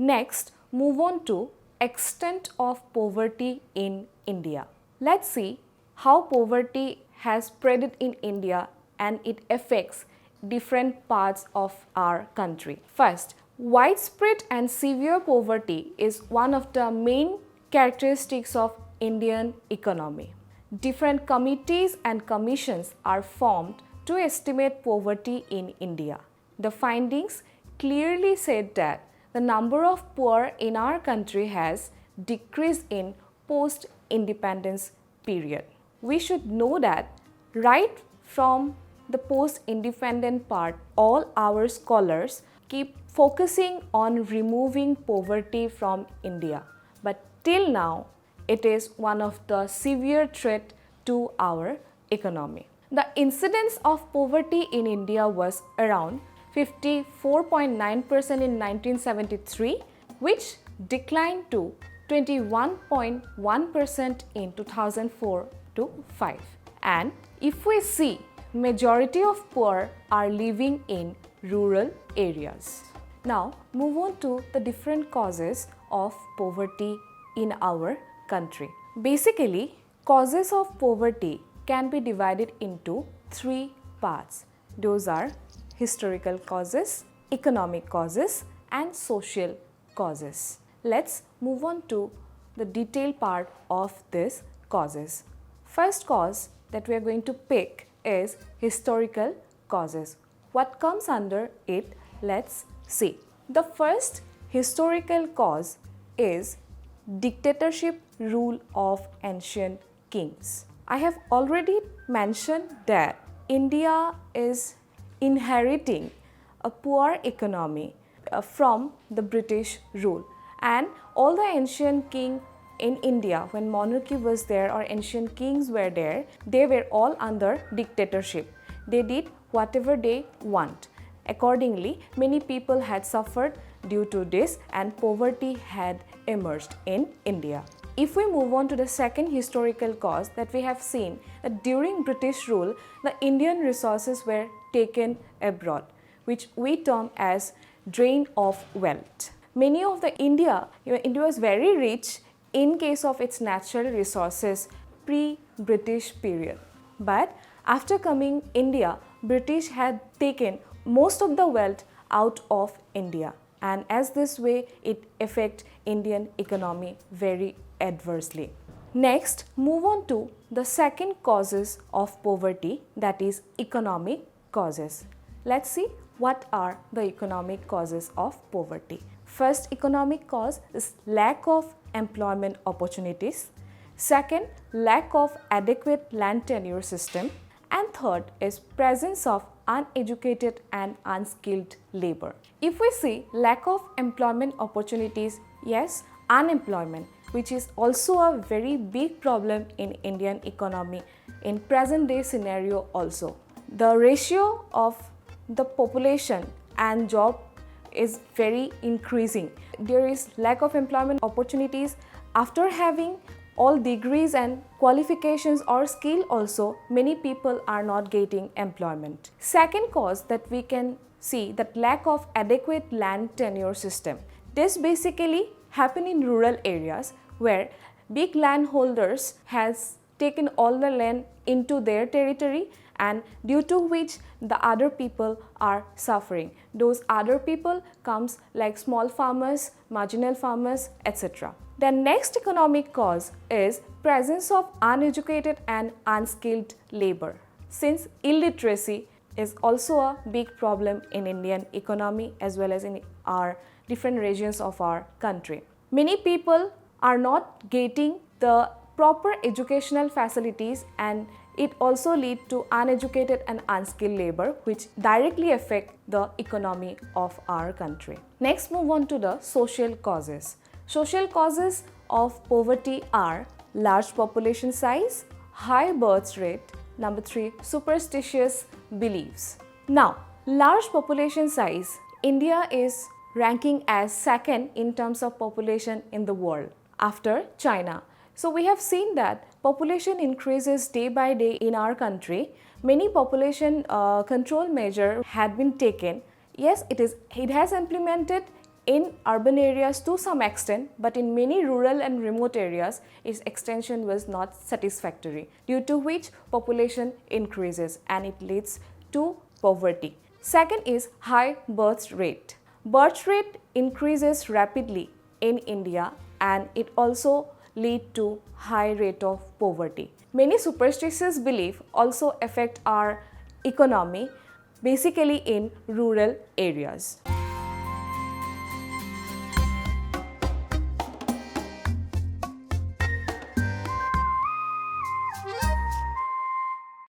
Next, move on to extent of poverty in India. Let's see how poverty has spread in India and it affects different parts of our country. First, widespread and severe poverty is one of the main characteristics of Indian economy. Different committees and commissions are formed to estimate poverty in India. The findings clearly said that the number of poor in our country has decreased in post-independence period. We should know that right from the post-independent part, all our scholars keep focusing on removing poverty from India. But till now, it is one of the severe threat to our economy. The incidence of poverty in India was around 54.9% in 1973, which declined to 21.1% in 2004-5. And if we see, majority of poor are living in rural areas. Now, move on to the different causes of poverty in our country. Basically, causes of poverty can be divided into three parts. Those are historical causes, economic causes, and social causes. Let's move on to the detailed part of these causes. First cause that we are going to pick is historical causes. What comes under it? Let's see. The first historical cause is dictatorship rule of ancient kings. I have already mentioned that India is inheriting a poor economy from the British rule, and all the ancient kings in India, when monarchy was there or ancient kings were there, they were all under dictatorship. They did whatever they want. Accordingly, many people had suffered due to this and poverty had emerged in India. If we move on to the second historical cause that we have seen, that during British rule, the Indian resources were taken abroad, which we term as drain of wealth. Many of the India was very rich in case of its natural resources pre-British period. But after coming India, British had taken most of the wealth out of India, and as this way it affect Indian economy very adversely. Next, move on to the second causes of poverty, that is economic causes. Let's see what are the economic causes of poverty. First economic cause is lack of employment opportunities. Second, lack of adequate land tenure system. And third is presence of uneducated and unskilled labor. If we see lack of employment opportunities, yes, unemployment, which is also a very big problem in Indian economy in present day scenario also. The ratio of the population and job is very increasing. There is lack of employment opportunities. After having all degrees and qualifications or skill also, many people are not getting employment. Second cause that we can see, that lack of adequate land tenure system. This basically happen in rural areas where big landholders has taken all the land into their territory, and due to which the other people are suffering. Those other people comes like small farmers, marginal farmers, etc. The next economic cause is presence of uneducated and unskilled labor. Since illiteracy is also a big problem in Indian economy as well as in our different regions of our country. Many people are not getting the proper educational facilities, and it also lead to uneducated and unskilled labor, which directly affect the economy of our country. Next, move on to the social causes. Social causes of poverty are large population size, high birth rate, number 3, superstitious beliefs. Now, large population size, India is ranking as second in terms of population in the world after China. So we have seen that population increases day by day in our country. Many population control measures had been taken. Yes, it has implemented in urban areas to some extent, but in many rural and remote areas, its extension was not satisfactory, due to which population increases and it leads to poverty. Second is high birth rate. Birth rate increases rapidly in India and it also lead to high rate of poverty. Many superstitious beliefs also affect our economy, basically in rural areas.